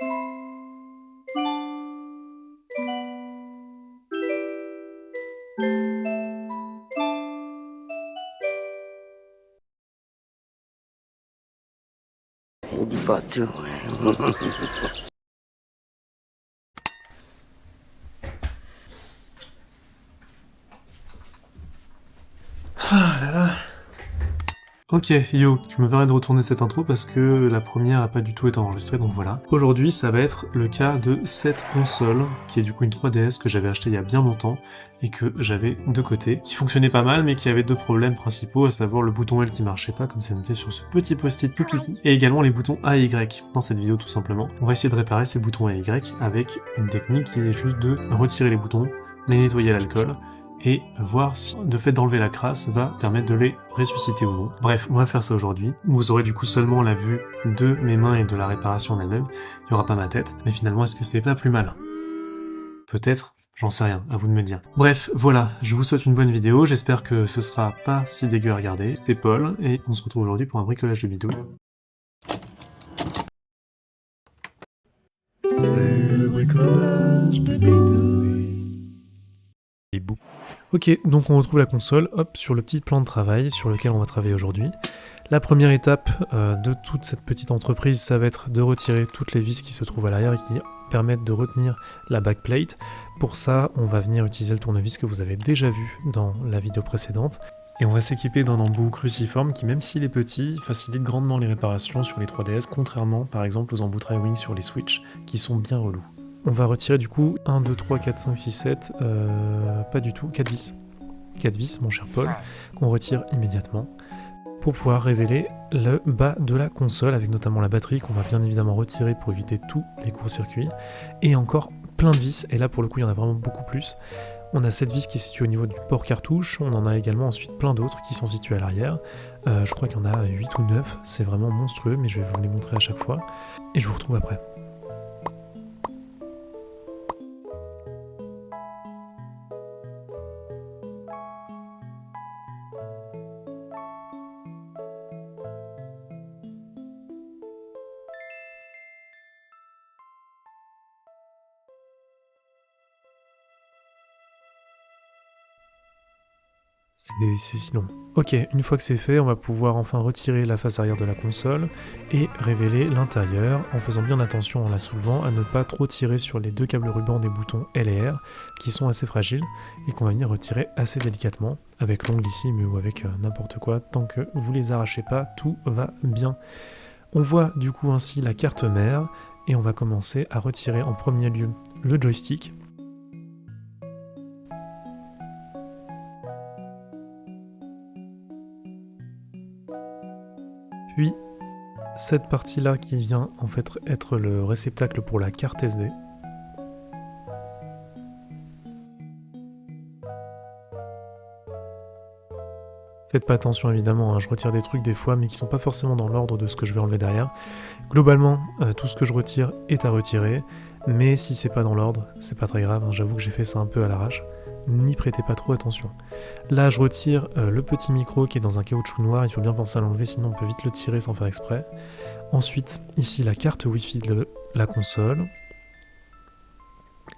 Il dit pas tout. Ah là là. Ok, yo, je me permets de retourner cette intro parce que la première a pas du tout été enregistrée, donc voilà. Aujourd'hui, ça va être le cas de cette console, qui est du coup une 3DS que j'avais achetée il y a bien longtemps, et que j'avais de côté, qui fonctionnait pas mal, mais qui avait deux problèmes principaux, à savoir le bouton L qui marchait pas, comme c'est noté sur ce petit post-it tout pipi, et également les boutons A et Y, dans cette vidéo tout simplement. On va essayer de réparer ces boutons A et Y avec une technique qui est juste de retirer les boutons, les nettoyer à l'alcool, et voir si le fait d'enlever la crasse va permettre de les ressusciter ou non. Bref, on va faire ça aujourd'hui. Vous aurez du coup seulement la vue de mes mains et de la réparation en elle-même. Il n'y aura pas ma tête. Mais finalement, est-ce que c'est pas plus mal? Peut-être, j'en sais rien, à vous de me dire. Bref, voilà, je vous souhaite une bonne vidéo. J'espère que ce sera pas si dégueu à regarder. C'est Paul, et on se retrouve aujourd'hui pour un bricolage de bidouille. C'est le bricolage de bidouille. Et boum. Ok, donc on retrouve la console, hop, sur le petit plan de travail sur lequel on va travailler aujourd'hui. La première étape de toute cette petite entreprise, ça va être de retirer toutes les vis qui se trouvent à l'arrière et qui permettent de retenir la backplate. Pour ça, on va venir utiliser le tournevis que vous avez déjà vu dans la vidéo précédente. Et on va s'équiper d'un embout cruciforme qui, même s'il est petit, facilite grandement les réparations sur les 3DS, contrairement par exemple aux embouts Tri-Wing sur les Switch, qui sont bien relous. On va retirer du coup 1, 2, 3, 4, 5, 6, 7, pas du tout, 4 vis. 4 vis, mon cher Paul, qu'on retire immédiatement pour pouvoir révéler le bas de la console, avec notamment la batterie qu'on va bien évidemment retirer pour éviter tous les courts-circuits, et encore plein de vis, et là pour le coup il y en a vraiment beaucoup plus. On a cette vis qui est située au niveau du port cartouche, on en a également ensuite plein d'autres qui sont situées à l'arrière. Je crois qu'il y en a 8 ou 9, c'est vraiment monstrueux, mais je vais vous les montrer à chaque fois, et je vous retrouve après. C'est si long. Ok, une fois que c'est fait, on va pouvoir enfin retirer la face arrière de la console et révéler l'intérieur en faisant bien attention en la soulevant à ne pas trop tirer sur les deux câbles rubans des boutons L et R qui sont assez fragiles et qu'on va venir retirer assez délicatement avec l'ongle ici mais ou avec n'importe quoi. Tant que vous les arrachez pas, tout va bien. On voit du coup ainsi la carte mère et on va commencer à retirer en premier lieu le joystick. Puis cette partie-là qui vient en fait être le réceptacle pour la carte SD. Faites pas attention évidemment, hein, je retire des trucs des fois mais qui sont pas forcément dans l'ordre de ce que je vais enlever derrière. Globalement, tout ce que je retire est à retirer, mais si c'est pas dans l'ordre, c'est pas très grave, hein, j'avoue que j'ai fait ça un peu à l'arrache. N'y prêtez pas trop attention. Là je retire le petit micro qui est dans un caoutchouc noir, il faut bien penser à l'enlever sinon on peut vite le tirer sans faire exprès. Ensuite ici la carte Wi-Fi de la console.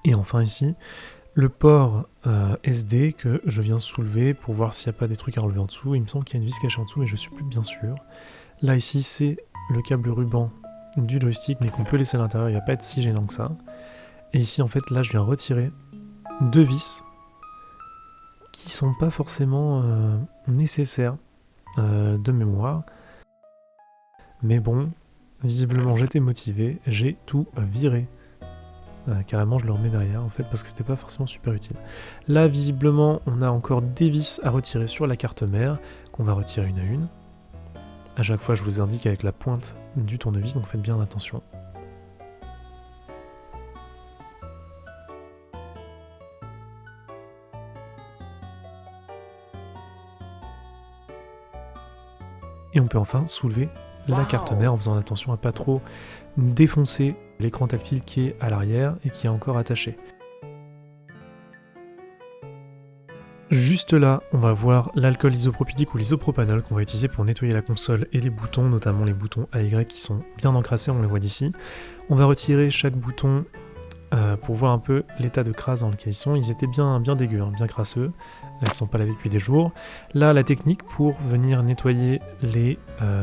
Et enfin ici le port SD que je viens soulever pour voir s'il n'y a pas des trucs à relever en dessous. Il me semble qu'il y a une vis cachée en dessous mais je suis plus bien sûr. Là ici c'est le câble ruban du joystick mais qu'on peut laisser à l'intérieur, il ne va pas être si gênant que ça. Et ici en fait là je viens retirer deux vis qui sont pas forcément nécessaires de mémoire. Mais bon, visiblement j'étais motivé, j'ai tout viré. Carrément je le remets derrière en fait parce que c'était pas forcément super utile. Là visiblement on a encore des vis à retirer sur la carte mère qu'on va retirer une à une. À chaque fois je vous indique avec la pointe du tournevis donc faites bien attention. Et on peut enfin soulever la carte mère en faisant attention à pas trop défoncer l'écran tactile qui est à l'arrière et qui est encore attaché. Juste là, on va voir l'alcool isopropylique ou l'isopropanol qu'on va utiliser pour nettoyer la console et les boutons, notamment les boutons A et Y qui sont bien encrassés, on les voit d'ici. On va retirer chaque bouton pour voir un peu l'état de crasse dans lequel ils sont. Ils étaient bien dégueux, hein, bien crasseux, ils ne sont pas lavés depuis des jours. Là, la technique pour venir nettoyer les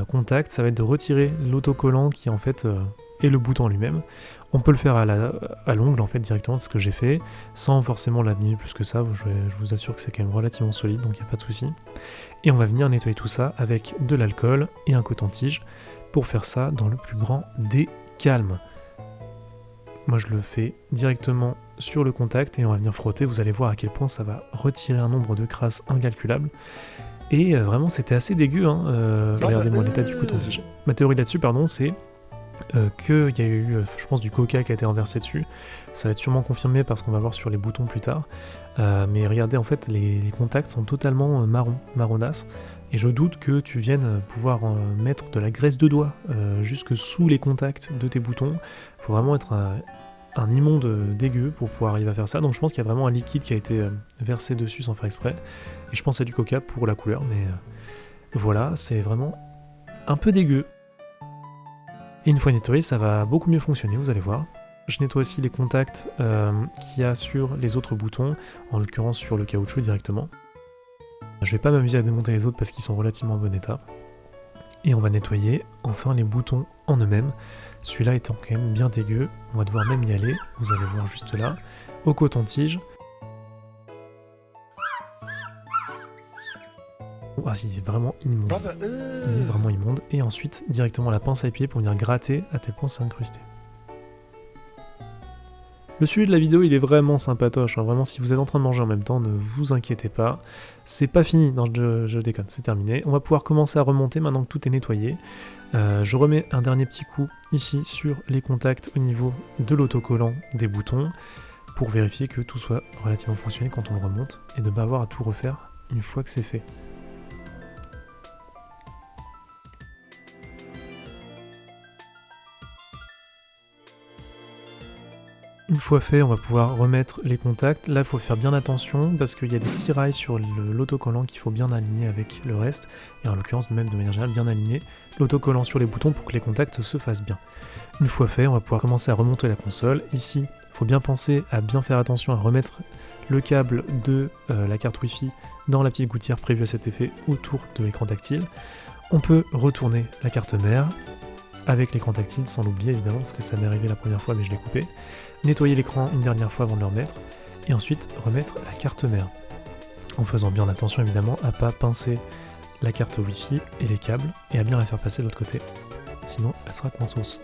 contacts, ça va être de retirer l'autocollant qui en fait est le bouton lui-même. On peut le faire à l'ongle en fait directement, c'est ce que j'ai fait, sans forcément l'abîmer plus que ça, je vous assure que c'est quand même relativement solide, donc il n'y a pas de souci. Et on va venir nettoyer tout ça avec de l'alcool et un coton-tige, pour faire ça dans le plus grand des calmes. Moi je le fais directement sur le contact et on va venir frotter, vous allez voir à quel point ça va retirer un nombre de crasses incalculable. Et vraiment c'était assez dégueu, hein. Regardez-moi l'état du coton-tige. Ma théorie là-dessus, c'est qu'il y a eu, je pense, du coca qui a été renversé dessus. Ça va être sûrement confirmé parce qu'on va voir sur les boutons plus tard. Mais regardez, en fait, les contacts sont totalement marronasses. Et je doute que tu viennes pouvoir mettre de la graisse de doigt jusque sous les contacts de tes boutons. Il faut vraiment être un immonde dégueu pour pouvoir arriver à faire ça. Donc je pense qu'il y a vraiment un liquide qui a été versé dessus sans faire exprès. Et je pense à du coca pour la couleur. Mais voilà, c'est vraiment un peu dégueu. Et une fois nettoyé, ça va beaucoup mieux fonctionner, vous allez voir. Je nettoie aussi les contacts qu'il y a sur les autres boutons, en l'occurrence sur le caoutchouc directement. Je vais pas m'amuser à démonter les autres parce qu'ils sont relativement en bon état. Et on va nettoyer enfin les boutons en eux-mêmes. Celui-là étant quand même bien dégueu, on va devoir même y aller, vous allez voir juste là, au coton-tige. Ah si, c'est vraiment immonde. Il est vraiment immonde. Et ensuite, directement la pince à épiler pour venir gratter à tel point c'est incrusté. Le sujet de la vidéo, il est vraiment sympatoche. Hein. Vraiment, si vous êtes en train de manger en même temps, ne vous inquiétez pas. C'est pas fini. Non, je déconne, c'est terminé. On va pouvoir commencer à remonter maintenant que tout est nettoyé. Je remets un dernier petit coup ici sur les contacts au niveau de l'autocollant des boutons pour vérifier que tout soit relativement fonctionnel quand on le remonte et de ne pas avoir à tout refaire une fois que c'est fait. Une fois fait, on va pouvoir remettre les contacts. Là, il faut faire bien attention parce qu'il y a des petits rails sur l'autocollant qu'il faut bien aligner avec le reste. Et en l'occurrence, même de manière générale, bien aligner l'autocollant sur les boutons pour que les contacts se fassent bien. Une fois fait, on va pouvoir commencer à remonter la console. Ici, il faut bien penser à bien faire attention à remettre le câble de la carte Wi-Fi dans la petite gouttière prévue à cet effet autour de l'écran tactile. On peut retourner la carte mère avec l'écran tactile, sans l'oublier évidemment, parce que ça m'est arrivé la première fois mais je l'ai coupé. Nettoyer l'écran une dernière fois avant de le remettre, et ensuite remettre la carte mère. En faisant bien attention évidemment à pas pincer la carte Wi-Fi et les câbles, et à bien la faire passer de l'autre côté, sinon elle sera coinceuse.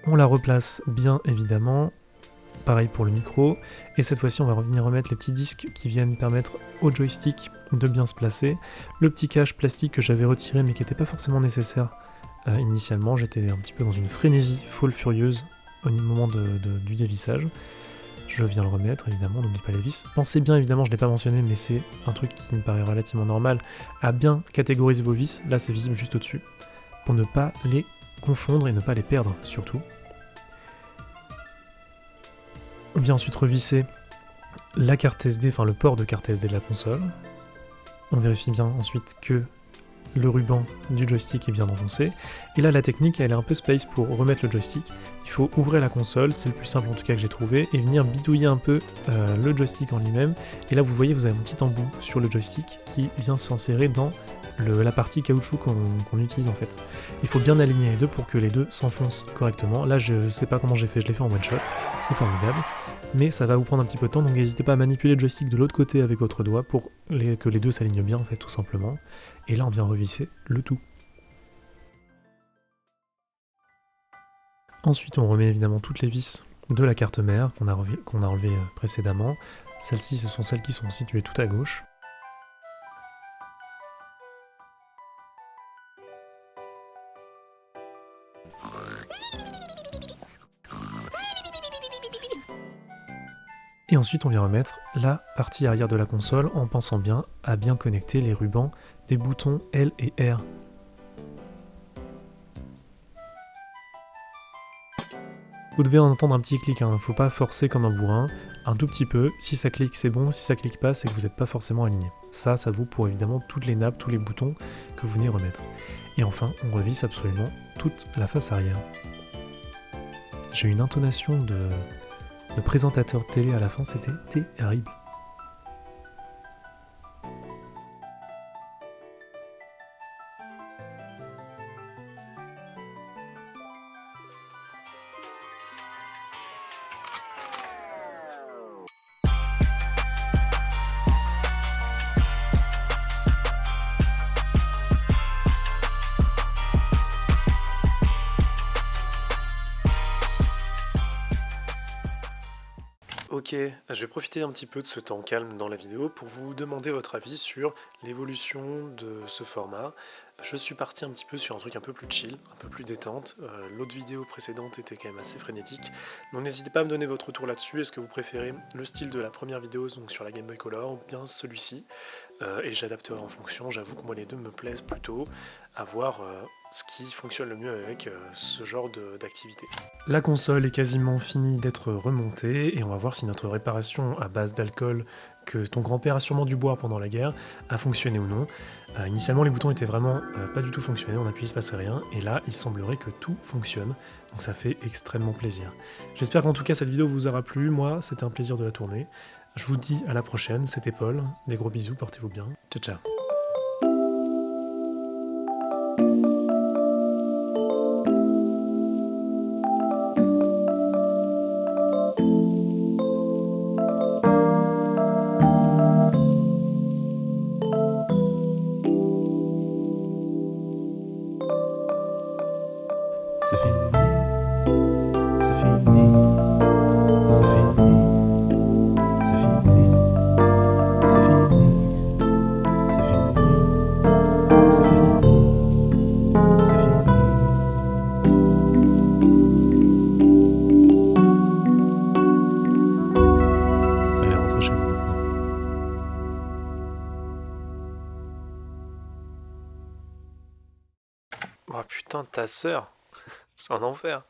On la replace bien évidemment, pareil pour le micro, et cette fois-ci on va revenir remettre les petits disques qui viennent permettre au joystick de bien se placer, le petit cache plastique que j'avais retiré mais qui n'était pas forcément nécessaire initialement, j'étais un petit peu dans une frénésie folle furieuse au moment du dévissage. Je viens le remettre évidemment, n'oublie pas les vis. Pensez bien évidemment, je ne l'ai pas mentionné mais c'est un truc qui me paraît relativement normal, à bien catégoriser vos vis, là c'est visible juste au-dessus, pour ne pas les confondre et ne pas les perdre surtout. On vient ensuite revisser la carte SD, enfin le port de carte SD de la console. On vérifie bien ensuite que le ruban du joystick est bien enfoncé. Et là la technique elle est un peu space pour remettre le joystick. Il faut ouvrir la console, c'est le plus simple en tout cas que j'ai trouvé, et venir bidouiller un peu le joystick en lui-même. Et là vous voyez vous avez un petit embout sur le joystick qui vient s'insérer dans la partie caoutchouc qu'on utilise en fait. Il faut bien aligner les deux pour que les deux s'enfoncent correctement. Là je sais pas comment j'ai fait, je l'ai fait en one shot, c'est formidable. Mais ça va vous prendre un petit peu de temps, donc n'hésitez pas à manipuler le joystick de l'autre côté avec votre doigt pour que les deux s'alignent bien en fait tout simplement. Et là on vient revisser le tout. Ensuite on remet évidemment toutes les vis de la carte mère qu'on a enlevées précédemment. Celles-ci ce sont celles qui sont situées tout à gauche. Et ensuite on vient remettre la partie arrière de la console en pensant bien à bien connecter les rubans des boutons L et R. Vous devez en entendre un petit clic, hein. Faut pas forcer comme un bourrin, un tout petit peu. Si ça clique, c'est bon. Si ça clique pas, c'est que vous n'êtes pas forcément aligné. Ça vaut pour évidemment toutes les nappes, tous les boutons que vous venez remettre. Et enfin, on revisse absolument toute la face arrière. J'ai une intonation de présentateur télé à la fin, c'était terrible. Ok, je vais profiter un petit peu de ce temps calme dans la vidéo pour vous demander votre avis sur l'évolution de ce format. Je suis parti un petit peu sur un truc un peu plus chill, un peu plus détente. L'autre vidéo précédente était quand même assez frénétique. Donc n'hésitez pas à me donner votre retour là-dessus. Est-ce que vous préférez le style de la première vidéo, donc sur la Game Boy Color, ou bien celui-ci? Et j'adapterai en fonction. J'avoue que moi les deux me plaisent plutôt, à voir ce qui fonctionne le mieux avec ce genre d'activité. La console est quasiment finie d'être remontée et on va voir si notre réparation à base d'alcool que ton grand-père a sûrement dû boire pendant la guerre a fonctionné ou non. Initialement les boutons étaient vraiment pas du tout fonctionnés, on appuyait, il se passait rien, et là il semblerait que tout fonctionne, donc ça fait extrêmement plaisir. J'espère qu'en tout cas cette vidéo vous aura plu, moi c'était un plaisir de la tourner. Je vous dis à la prochaine, c'était Paul, des gros bisous, portez-vous bien, ciao ciao. C'est fini, c'est fini, c'est fini, c'est fini, c'est fini, c'est fini, c'est fini, c'est fini. Allez, rentrez chez vous maintenant. Oh putain, ta sœur, c'est un enfer.